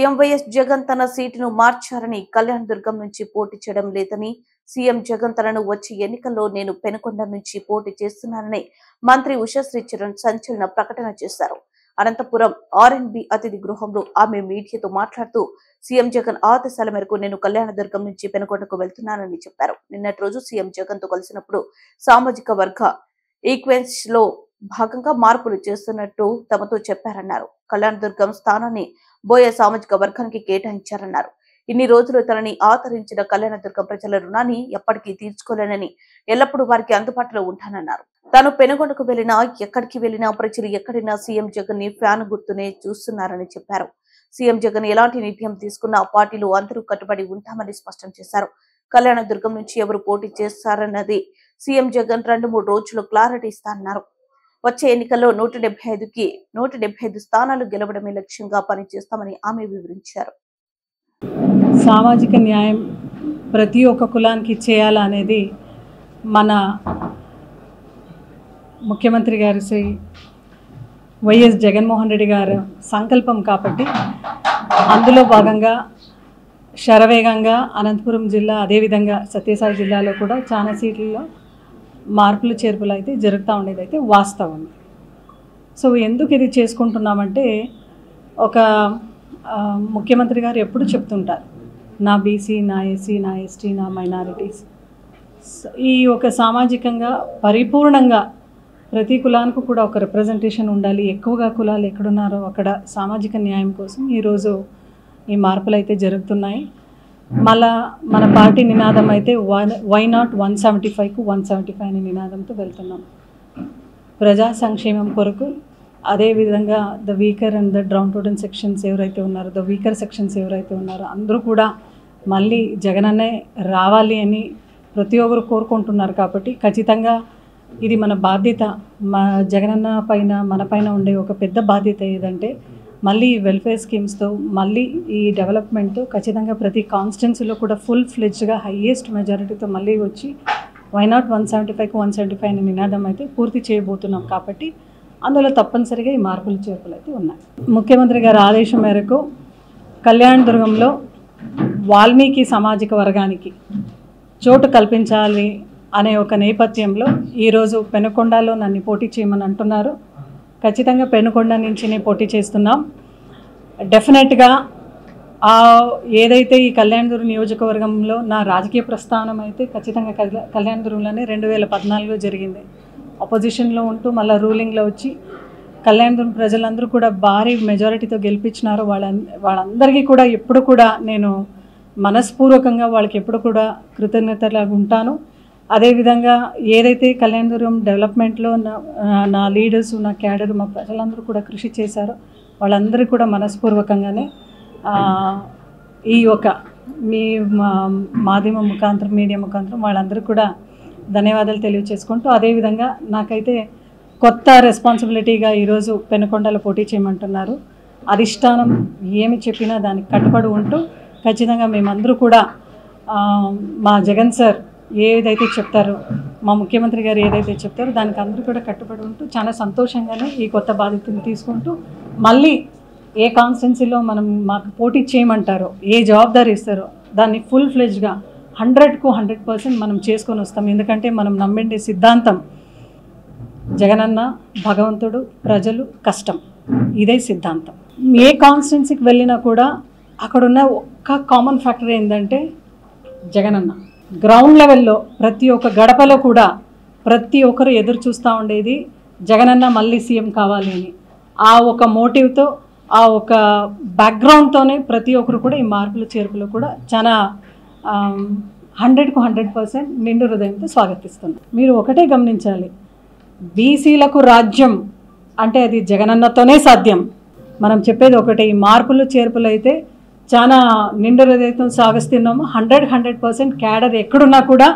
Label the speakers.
Speaker 1: CM YS Jagan తన సీటును మార్చారని, కళ్యాణ్ దుర్గం నుంచి పోటీ చేయడం లేదని, సీఎం జగన్ తనను వచ్చే ఎన్నికల్లో నేను పెనుకొండ నుంచి పోటీ చేస్తున్నానని మంత్రి ఉషశ్రీ చరణ్ సంచలన ప్రకటన చేశారు. అనంతపురం ఆర్ఎన్బి అతిథి గృహంలో ఆమె మీడియాతో మాట్లాడుతూ, సీఎం జగన్ ఆదేశాల మేరకు నేను కళ్యాణదుర్గం నుంచి పెనుకొండకు వెళ్తున్నానని చెప్పారు. నిన్నటి రోజు సీఎం జగన్ తో కలిసినప్పుడు సామాజిక వర్గ ఈక్వెన్స్ లో భాగంగా మార్పులు చేస్తున్నట్టు తమతో చెప్పారన్నారు. కళ్యాణదుర్గం స్థానాన్ని బోయ సామాజిక వర్గానికి కేటాయించారన్నారు. ఇన్ని రోజులు తనని ఆదరించిన కళ్యాణదుర్గం ప్రజల రుణాన్ని ఎప్పటికీ తీర్చుకోలేనని, ఎల్లప్పుడూ వారికి అందుబాటులో ఉంటానన్నారు. తాను పెనుగొండకు వెళ్లినా, ఎక్కడికి వెళ్లినా ప్రజలు ఎక్కడైనా సీఎం జగన్ ని ఫ్యాన్ గుర్తునే చూస్తున్నారని చెప్పారు. సీఎం జగన్ ఎలాంటి నిర్ణయం తీసుకున్నా పార్టీలో అందరూ కట్టుబడి ఉంటామని స్పష్టం చేశారు. కళ్యాణదుర్గం నుంచి ఎవరు పోటీ చేస్తారన్నది సీఎం జగన్ 2-3 రోజుల్లో క్లారిటీ ఇస్తారన్నారు. వచ్చే ఎన్నికల్లో 175 స్థానాలు గెలవడమే లక్ష్యంగా పనిచేస్తామని ఆమె వివరించారు.
Speaker 2: సామాజిక న్యాయం ప్రతి ఒక్క కులానికి చేయాలనేది మన ముఖ్యమంత్రి గారి శ్రీ వైఎస్ జగన్మోహన్ రెడ్డి గారు సంకల్పం కాబట్టి, అందులో భాగంగా శరవేగంగా అనంతపురం జిల్లా, అదేవిధంగా సత్యసాయి జిల్లాలో కూడా చాలా సీట్లలో మార్పులు చేర్పులు అయితే జరుగుతూ ఉండేది అయితే వాస్తవం. సో ఎందుకు ఇది చేసుకుంటున్నామంటే, ఒక ముఖ్యమంత్రి గారు ఎప్పుడు చెప్తుంటారు, నా బీసీ, నా ఎస్సీ, నా ఎస్టీ, నా మైనారిటీస్, ఈ ఒక సామాజికంగా పరిపూర్ణంగా ప్రతి కులానికి కూడా ఒక రిప్రజెంటేషన్ ఉండాలి. ఎక్కువగా కులాలు ఎక్కడున్నారో అక్కడ సామాజిక న్యాయం కోసం ఈరోజు ఈ మార్పులు అయితే జరుగుతున్నాయి. మళ్ళా మన పార్టీ నినాదం అయితే వై నాట్ 175కు 175 అనే నినాదంతో వెళ్తున్నాం. ప్రజా సంక్షేమం కొరకు, అదేవిధంగా the weaker and the downtrodden sections ఎవరైతే ఉన్నారో, ద వీకర్ సెక్షన్స్ ఎవరైతే ఉన్నారో అందరూ కూడా మళ్ళీ జగనన్నే రావాలి అని ప్రతి ఒక్కరు కోరుకుంటున్నారు. కాబట్టి ఖచ్చితంగా ఇది మన బాధ్యత. మా జగనన్న పైన, మన పైన ఉండే ఒక పెద్ద బాధ్యత ఏదంటే, మళ్ళీ వెల్ఫేర్ స్కీమ్స్తో, మళ్ళీ ఈ డెవలప్మెంట్తో ఖచ్చితంగా ప్రతి కాన్స్టిట్యున్సీలో కూడా ఫుల్ ఫ్లెడ్జ్గా హైయెస్ట్ మెజారిటీతో మళ్ళీ వచ్చి వై నాట్ 175కు 175 అనే నినాదం అయితే పూర్తి చేయబోతున్నాం. కాబట్టి అందులో తప్పనిసరిగా ఈ మార్పులు చేర్పులు అయితే ఉన్నాయి. ముఖ్యమంత్రి గారి ఆదేశం మేరకు కళ్యాణదుర్గంలో వాల్మీకి సామాజిక వర్గానికి చోటు కల్పించాలి అనే ఒక నేపథ్యంలో ఈరోజు పెనుకొండలో నన్ను పోటీ చేయమని అంటున్నారు. ఖచ్చితంగా పెనుకొండ నుంచి నేను పోటీ చేస్తున్నాం. డెఫినెట్గా ఏదైతే ఈ కళ్యాణదుర్గం నియోజకవర్గంలో నా రాజకీయ ప్రస్థానం అయితే ఖచ్చితంగా కళ్యాణదుర్గంలోనే 2014లో జరిగింది. అపోజిషన్లో ఉంటూ మళ్ళీ రూలింగ్లో వచ్చి కళ్యాణదుర్గం ప్రజలందరూ కూడా భారీ మెజారిటీతో గెలిపించినారు. వాళ్ళందరికీ కూడా ఎప్పుడు కూడా నేను మనస్పూర్వకంగా వాళ్ళకి ఎప్పుడు కూడా కృతజ్ఞతలాగా ఉంటాను. అదేవిధంగా ఏదైతే కళ్యాణదుర్గం డెవలప్మెంట్లో నా లీడర్స్, నా క్యాడర్, మా ప్రజలందరూ కూడా కృషి చేశారో వాళ్ళందరూ కూడా మనస్పూర్వకంగానే ఈ యొక్క మీ మాధ్యమం ముఖాంతరం, మీడియా ముఖాంతరం వాళ్ళందరూ కూడా ధన్యవాదాలు తెలియచేసుకుంటూ, అదేవిధంగా నాకైతే కొత్త రెస్పాన్సిబిలిటీగా ఈరోజు పెనుకొండలో పోటీ చేయమంటున్నారు. అధిష్టానం ఏమి చెప్పినా దానికి కట్టుబడి ఉంటూ ఖచ్చితంగా మేమందరూ కూడా మా జగన్ సార్ ఏదైతే చెప్తారో, మా ముఖ్యమంత్రి గారు ఏదైతే చెప్తారో దానికి అందరూ కూడా కట్టుబడి ఉంటూ చాలా సంతోషంగానే ఈ కొత్త బాధ్యతను తీసుకుంటూ, మళ్ళీ ఏ కాన్స్టిట్యున్సీలో మాకు పోటీ చేయమంటారో, ఏ జవాబుదారీ ఇస్తారో దాన్ని ఫుల్ ఫ్లెడ్జ్గా 100కు 100% మనం చేసుకొని వస్తాం. ఎందుకంటే మనం నమ్మిండే సిద్ధాంతం జగనన్న, భగవంతుడు, ప్రజలు, కష్టం, ఇదే సిద్ధాంతం. ఏ కాన్స్టిట్యున్సీకి వెళ్ళినా కూడా అక్కడున్న ఒక్క కామన్ ఫ్యాక్టర్ ఏంటంటే జగనన్న. గ్రౌండ్ లెవెల్లో ప్రతి ఒక్క గడపలో కూడా ప్రతి ఒక్కరు ఎదురు చూస్తూ ఉండేది జగనన్న మళ్ళీ సీఎం కావాలి అని. ఆ ఒక మోటివ్తో, ఆ ఒక బ్యాక్గ్రౌండ్తోనే ప్రతి ఒక్కరు కూడా ఈ మార్పులు చేర్పులు కూడా చాలా 100కు 100% నిండు హృదయంతో స్వాగతిస్తున్నారు. మీరు ఒకటే గమనించాలి, బీసీలకు రాజ్యం అంటే అది జగనన్నతోనే సాధ్యం. మనం చెప్పేది ఒకటే, ఈ మార్పులు చేర్పులు అయితే చాలా నిండు హృదయంతో స్వాగతిస్తున్నాము. 100% క్యాడర్ ఎక్కడున్నా కూడా